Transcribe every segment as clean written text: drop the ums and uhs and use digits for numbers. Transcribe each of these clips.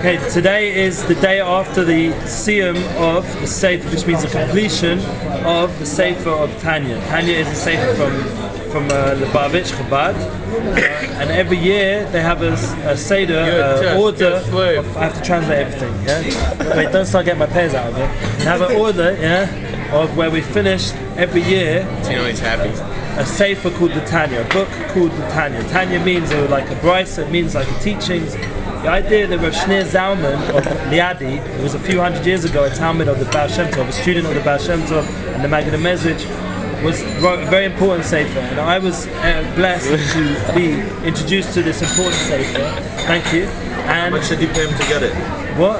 Okay, today is the day after the siyum of the Sefer, which means the completion of the Sefer of Tanya. Tanya is a Sefer from Lubavitch, Chabad, and every year they have a Seder order. I have to translate everything. Yeah, wait, don't start getting my pairs out of it. They have an order, of where we finish every year. So you know he's happy. A sefer called the Tanya, a book called the Tanya. Tanya means like a brisa, it means like a teachings. The idea that Rav Shneur Zalman of Liadi, it was a few hundred years ago, a Talmud of the Baal Shem Tov, a student of the Baal Shem Tov and the Maggid HaMezrich, wrote a very important sefer, and I was blessed to be introduced to this important sefer. Thank you. And how much did you pay him to get it? What?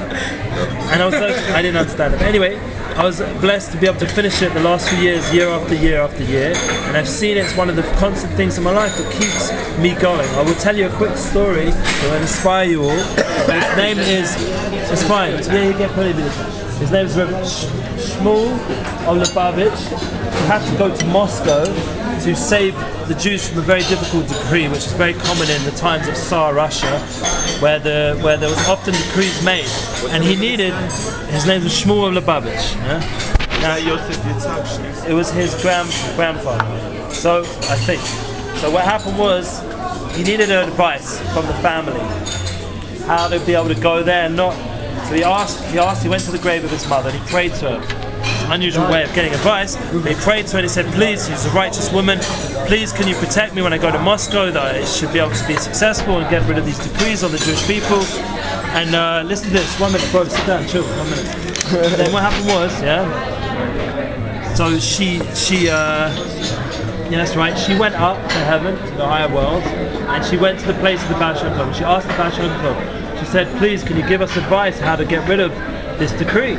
And I didn't understand it. But anyway, I was blessed to be able to finish it the last few years, year after year after year, and I've seen it's one of the constant things in my life that keeps me going. I will tell you a quick story that will inspire you all. His name is, it's fine, his name is Rav Shmuel of Lubavitch. He had to go to Moscow to save the Jews from a very difficult decree, which is very common in the times of Tsar Russia, where there was often decrees made, and he needed. His name was Shmuel of Lubavitch. Now, it was his grandfather. So I think. So what happened was he needed advice from the family how to be able to go there and not. So he went to the grave of his mother and he prayed to her. Unusual way of getting advice. He prayed to her and he said, please, she's a righteous woman, please can you protect me when I go to Moscow, that I should be able to be successful and get rid of these decrees on the Jewish people. And listen to this, 1 minute, bro, sit down, chill, 1 minute. Then what happened was, so she that's right, she went up to heaven, to the higher world, and she went to the place of the Baal Shem Tov. She asked the Baal Shem Tov, she said, please can you give us advice how to get rid of this decree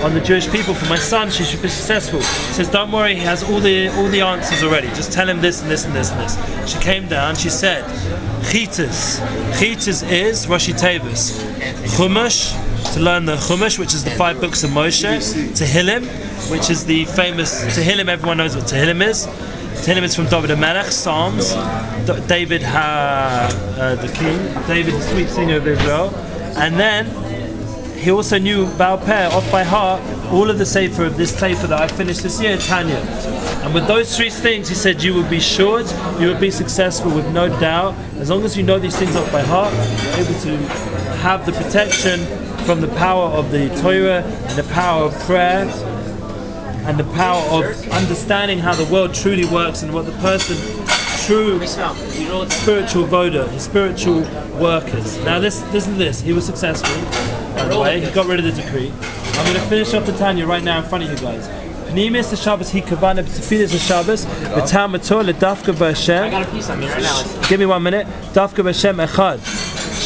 on the Jewish people for my son, she should be successful. He says, don't worry, he has all the answers already, just tell him this and this and this and this. She came down, she said, Chitas is Rashi Tevis, Chumash, to learn the Chumash, which is the 5 books of Moshe, Tehillim, which is the famous Tehillim, everyone knows what Tehillim is. Tehillim is from David HaMelech, Psalms, David the king, David the sweet singer of Israel, and then he also knew Baal Peh off by heart all of the Sefer of this Sefer that I finished this year, Tanya. And with those 3 things, he said, you would be sure, you would be successful with no doubt. As long as you know these things off by heart, you're able to have the protection from the power of the Torah and the power of prayer and the power of understanding how the world truly works and what the person true spiritual voda, his spiritual workers. Now listen to this. He was successful, by the way. He got rid of the decree. I'm going to finish off the Tanya right now in front of you guys. Pnimis the Shabbos he kavana b'tefillas the Shabbos v'tam mator ledafka b'Hashem. I got a piece on this right now. Give me 1 minute. Dafka b'Hashem echad.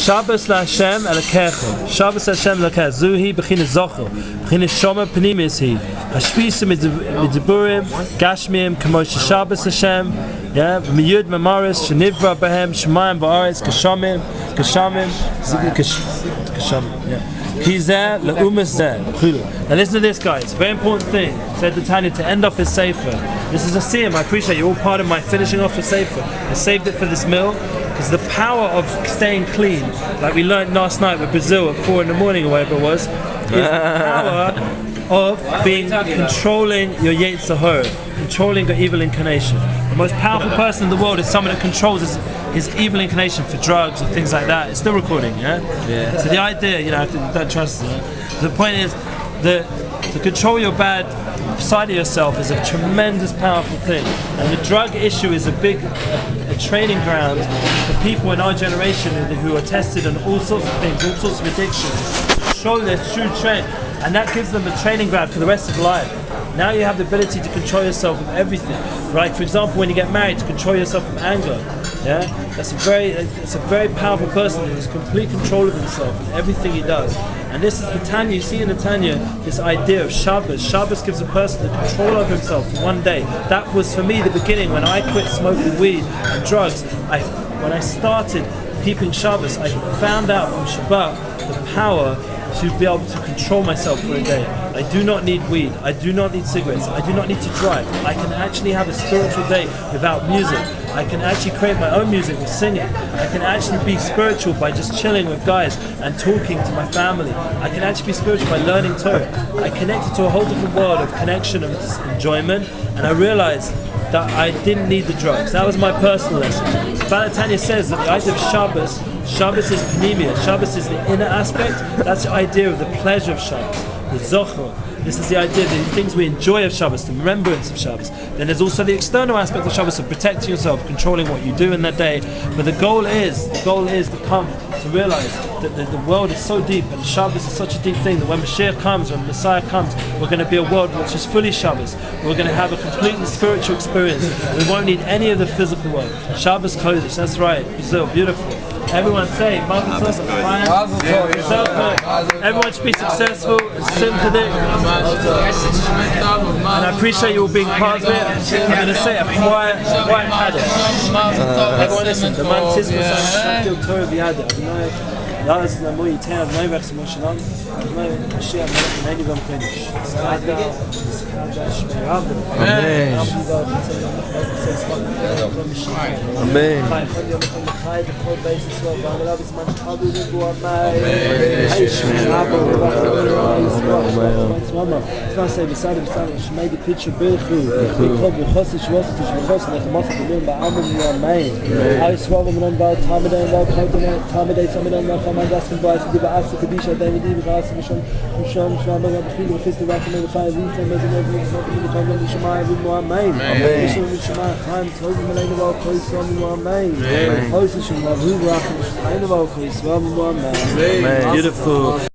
Shabbos laHashem elakecha. Shabbos laHashem elakecha. Zuhi b'chinas zocher. B'chinas shoma pnimis he. Hashpisa midiburim gashmim kamo Shabbos Hashem. Yeah, miyud mamaris shenivra b'hem shemayim ba'aretz kashamim. Yeah. Now listen to this, guys. Very important thing. Said the Tanya to end off his sefer. This is a siyum. I appreciate you all part of my finishing off the sefer. I saved it for this meal because the power of staying clean, like we learned last night with Brazil at 4 a.m. or whatever it was, is the power of controlling your Yetzer Hara, controlling your evil inclination. The most powerful person in the world is someone that controls his evil inclination for drugs or things like that. It's still recording, yeah? So the idea, don't trust it. The point is that to control your bad side of yourself is a tremendous powerful thing. And the drug issue is a training ground for people in our generation who are tested on all sorts of things, all sorts of addictions, to show their true strength. And that gives them a training ground for the rest of life. Now you have the ability to control yourself with everything. Right? For example, when you get married, to control yourself from anger. Yeah? It's a very powerful person who has complete control of himself in everything he does. And this is the Tanya. You see in the Tanya this idea of Shabbos. Shabbos gives a person the control of himself for 1 day. That was for me the beginning when I quit smoking weed and drugs. When I started keeping Shabbos, I found out from Shabbat the power to be able to control myself for a day. I do not need weed, I do not need cigarettes, I do not need to drive. I can actually have a spiritual day without music. I can actually create my own music with singing. I can actually be spiritual by just chilling with guys and talking to my family. I can actually be spiritual by learning Torah. I connected to a whole different world of connection and enjoyment, and I realized that I didn't need the drugs. That was my personal lesson. Sefer Tanya says that the idea of Shabbos is panimia. Shabbos is the inner aspect. That's the idea of the pleasure of Shabbos, the zochor. This is the idea, the things we enjoy of Shabbos, the remembrance of Shabbos. Then there's also the external aspect of Shabbos, of protecting yourself, controlling what you do in that day. But the goal is to come to realize that the world is so deep, and Shabbos is such a deep thing that when Mashiach comes, when Messiah comes, we're going to be a world which is fully Shabbos. We're going to have a completely spiritual experience. We won't need any of the physical world. Shabbos Kodesh, that's right. Brazil, beautiful. Everyone say, Mazel Tov. Everyone should be successful, sympathetic. And I appreciate you all being part of it. I'm going to say a quiet hadith. Everyone listen, the man Tizma Shakil Torah B'Yadeh. Laz Namu Yitea V'nai V'chs Moshalam V'nai Mashiach V'nai V'am Kodesh Skada Shmei Rabbi Amen Amen Chai V'chol Beis Yisrael V'amelav B'zman Sh'chadu V'bu Amai Chai Shmei Rabbi Tzman Say V'sadi Shmei the picture Birchu V'chol V'chos Yishvos V'chos Nechamos V'lim Ba'amim V'amai Chai Yisrael V'mnon V'al Tamidei V'al Tamidei Man das von weiß die beachte Kedisha David die Rasse schon schwamm viele Feste war von der Feier wie von der die schon mal wie nur mein schon mal heim zurück mit einer Woche ist nur mein heute schon mal rüber eine Woche ist war nur mein beautiful.